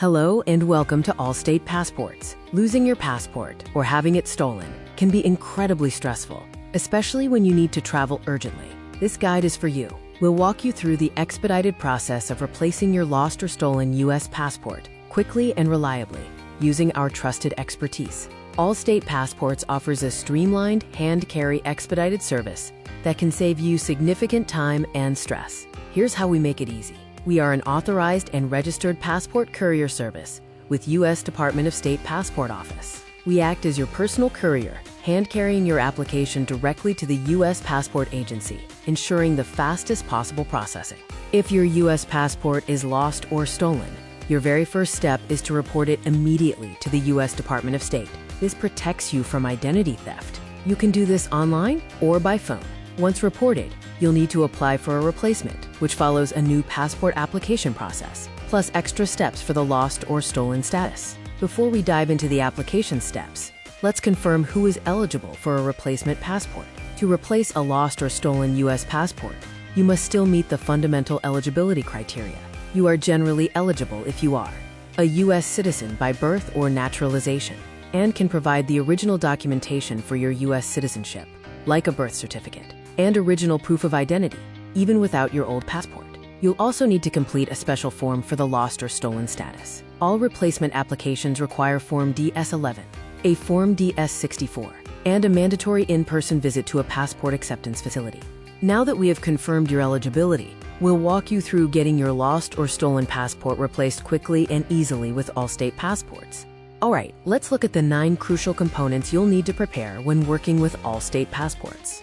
Hello and welcome to Allstate Passports. Losing your passport or having it stolen can be incredibly stressful, especially when you need to travel urgently. This guide is for you. We'll walk you through the expedited process of replacing your lost or stolen U.S. passport quickly and reliably using our trusted expertise. Allstate Passports offers a streamlined, hand-carry expedited service that can save you significant time and stress. Here's how we make it easy. We are an authorized and registered passport courier service with U.S. Department of State Passport Office. We act as your personal courier, hand-carrying your application directly to the U.S. Passport Agency, ensuring the fastest possible processing. If your U.S. passport is lost or stolen, your very first step is to report it immediately to the U.S. Department of State. This protects you from identity theft. You can do this online or by phone. Once reported, you'll need to apply for a replacement, which follows a new passport application process, plus extra steps for the lost or stolen status. Before we dive into the application steps, let's confirm who is eligible for a replacement passport. To replace a lost or stolen U.S. passport, you must still meet the fundamental eligibility criteria. You are generally eligible if you are a U.S. citizen by birth or naturalization, and can provide the original documentation for your U.S. citizenship, like a birth certificate, and original proof of identity, even without your old passport. You'll also need to complete a special form for the lost or stolen status. All replacement applications require Form DS-11, a Form DS-64, and a mandatory in-person visit to a passport acceptance facility. Now that we have confirmed your eligibility, we'll walk you through getting your lost or stolen passport replaced quickly and easily with Allstate Passports. All right, let's look at the 9 crucial components you'll need to prepare when working with Allstate Passports.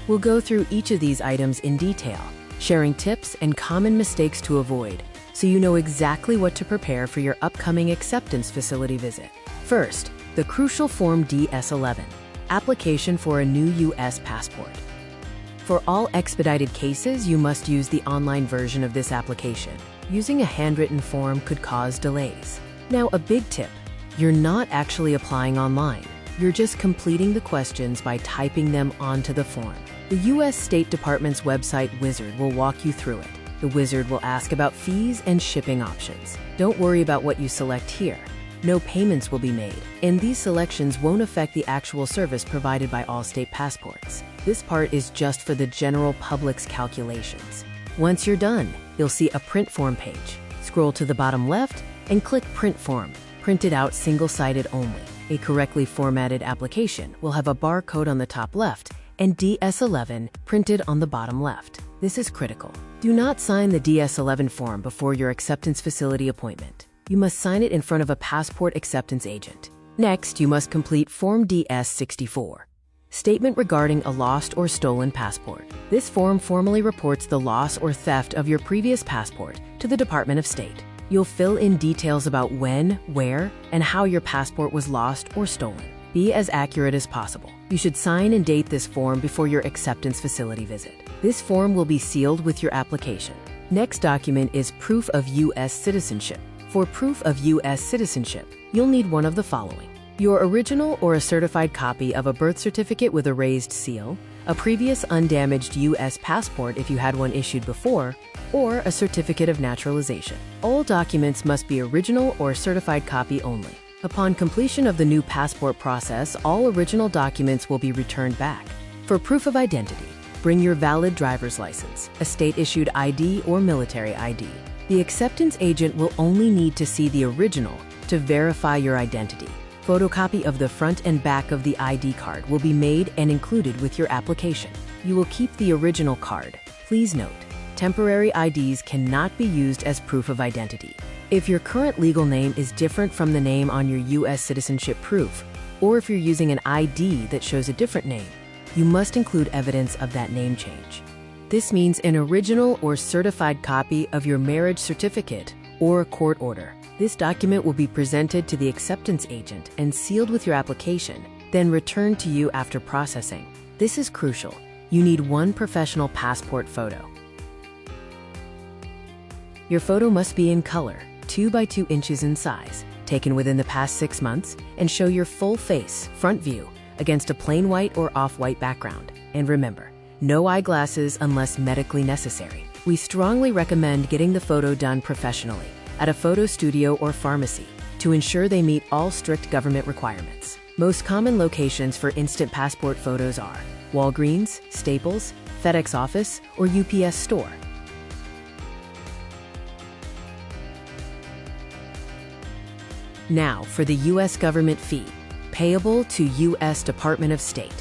We'll go through each of these items in detail, sharing tips and common mistakes to avoid, so you know exactly what to prepare for your upcoming acceptance facility visit. First, the crucial Form DS-11, application for a new U.S. passport. For all expedited cases, you must use the online version of this application. Using a handwritten form could cause delays. Now, a big tip, you're not actually applying online. You're just completing the questions by typing them onto the form. The U.S. State Department's website wizard will walk you through it. The wizard will ask about fees and shipping options. Don't worry about what you select here. No payments will be made, and these selections won't affect the actual service provided by Allstate Passports. This part is just for the general public's calculations. Once you're done, you'll see a print form page. Scroll to the bottom left and click Print Form. Print it out single-sided only. A correctly formatted application will have a barcode on the top left and DS-11 printed on the bottom left. This is critical. Do not sign the DS-11 form before your acceptance facility appointment. You must sign it in front of a passport acceptance agent. Next, you must complete Form DS-64, statement regarding a lost or stolen passport. This form formally reports the loss or theft of your previous passport to the Department of State. You'll fill in details about when, where, and how your passport was lost or stolen. Be as accurate as possible. You should sign and date this form before your acceptance facility visit. This form will be sealed with your application. Next document is proof of U.S. citizenship. For proof of U.S. citizenship, you'll need one of the following: your original or a certified copy of a birth certificate with a raised seal, a previous undamaged U.S. passport if you had one issued before, or a certificate of naturalization. All documents must be original or certified copy only. Upon completion of the new passport process, all original documents will be returned back. For proof of identity, bring your valid driver's license, a state-issued ID or military ID. The acceptance agent will only need to see the original to verify your identity. Photocopy of the front and back of the ID card will be made and included with your application. You will keep the original card. Please note, temporary IDs cannot be used as proof of identity. If your current legal name is different from the name on your U.S. citizenship proof, or if you're using an ID that shows a different name, you must include evidence of that name change. This means an original or certified copy of your marriage certificate or a court order. This document will be presented to the acceptance agent and sealed with your application, then returned to you after processing. This is crucial. You need one professional passport photo. Your photo must be in color, 2 by 2 inches in size, taken within the past 6 months, and show your full face, front view, against a plain white or off-white background. And remember, no eyeglasses unless medically necessary. We strongly recommend getting the photo done professionally at a photo studio or pharmacy to ensure they meet all strict government requirements. Most common locations for instant passport photos are Walgreens, Staples, FedEx office, or UPS store. Now for the U.S. government fee, payable to U.S. Department of State.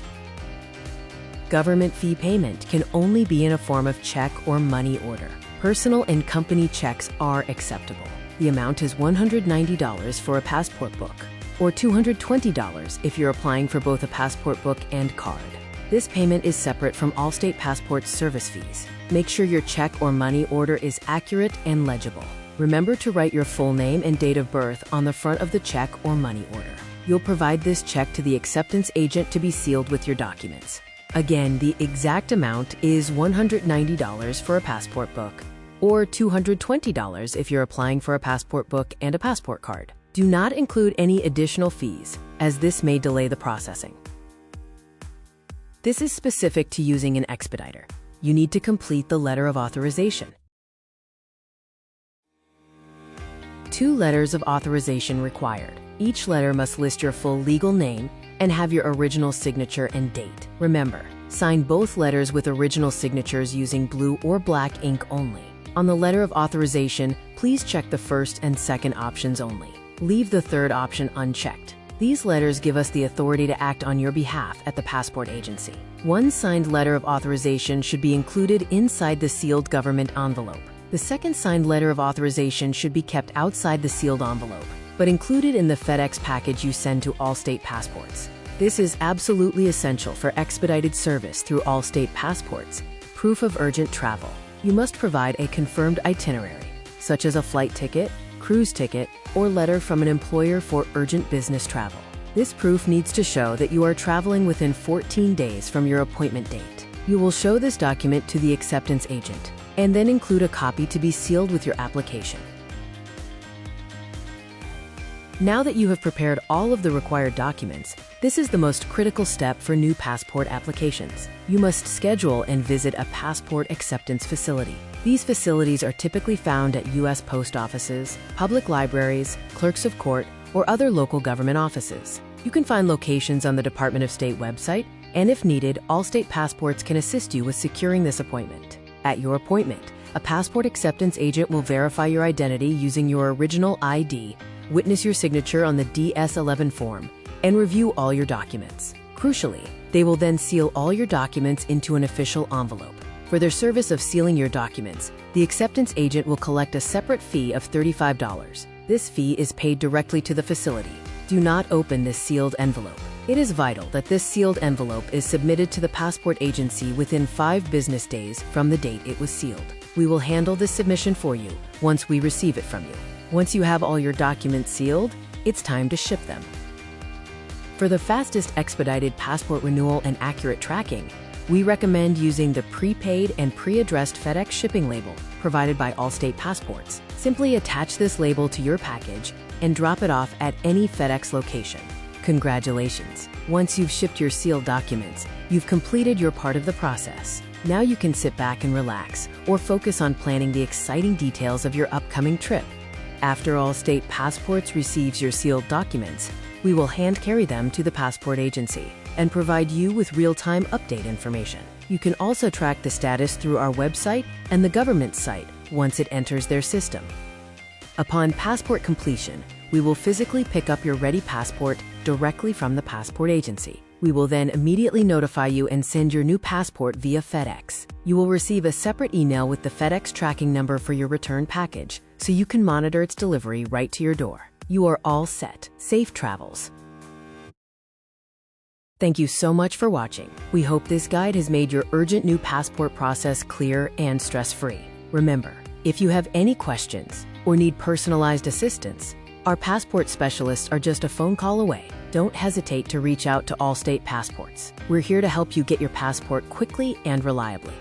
Government fee payment can only be in a form of check or money order. Personal and company checks are acceptable. The amount is $190 for a passport book, or $220 if you're applying for both a passport book and card. This payment is separate from Allstate Passports service fees. Make sure your check or money order is accurate and legible. Remember to write your full name and date of birth on the front of the check or money order. You'll provide this check to the acceptance agent to be sealed with your documents. Again, the exact amount is $190 for a passport book, or $220 if you're applying for a passport book and a passport card. Do not include any additional fees, as this may delay the processing. This is specific to using an expediter. You need to complete the letter of authorization. 2 letters of authorization required. Each letter must list your full legal name and have your original signature and date. Remember, sign both letters with original signatures using blue or black ink only. On the letter of authorization, please check the first and second options only. Leave the third option unchecked. These letters give us the authority to act on your behalf at the passport agency. One signed letter of authorization should be included inside the sealed government envelope. The second signed letter of authorization should be kept outside the sealed envelope, but included in the FedEx package you send to Allstate Passports. This is absolutely essential for expedited service through Allstate Passports. Proof of urgent travel. You must provide a confirmed itinerary, such as a flight ticket, cruise ticket, or letter from an employer for urgent business travel. This proof needs to show that you are traveling within 14 days from your appointment date. You will show this document to the acceptance agent, and then include a copy to be sealed with your application. Now that you have prepared all of the required documents, this is the most critical step for new passport applications. You must schedule and visit a passport acceptance facility. These facilities are typically found at U.S. post offices, public libraries, clerks of court, or other local government offices. You can find locations on the Department of State website, and if needed, Allstate Passports can assist you with securing this appointment. At your appointment, a passport acceptance agent will verify your identity using your original ID, witness your signature on the DS-11 form, and review all your documents. Crucially, they will then seal all your documents into an official envelope. For their service of sealing your documents, the acceptance agent will collect a separate fee of $35. This fee is paid directly to the facility. Do not open this sealed envelope. It is vital that this sealed envelope is submitted to the passport agency within 5 business days from the date it was sealed. We will handle this submission for you once we receive it from you. Once you have all your documents sealed, it's time to ship them. For the fastest expedited passport renewal and accurate tracking, we recommend using the prepaid and pre-addressed FedEx shipping label provided by Allstate Passports. Simply attach this label to your package and drop it off at any FedEx location. Congratulations! Once you've shipped your sealed documents, you've completed your part of the process. Now you can sit back and relax, or focus on planning the exciting details of your upcoming trip. After Allstate Passports receives your sealed documents, we will hand carry them to the passport agency and provide you with real-time update information. You can also track the status through our website and the government site once it enters their system. Upon passport completion, we will physically pick up your ready passport directly from the passport agency. We will then immediately notify you and send your new passport via FedEx. You will receive a separate email with the FedEx tracking number for your return package, so you can monitor its delivery right to your door. You are all set. Safe travels. Thank you so much for watching. We hope this guide has made your urgent new passport process clear and stress-free. Remember, if you have any questions or need personalized assistance, our passport specialists are just a phone call away. Don't hesitate to reach out to Allstate Passports. We're here to help you get your passport quickly and reliably.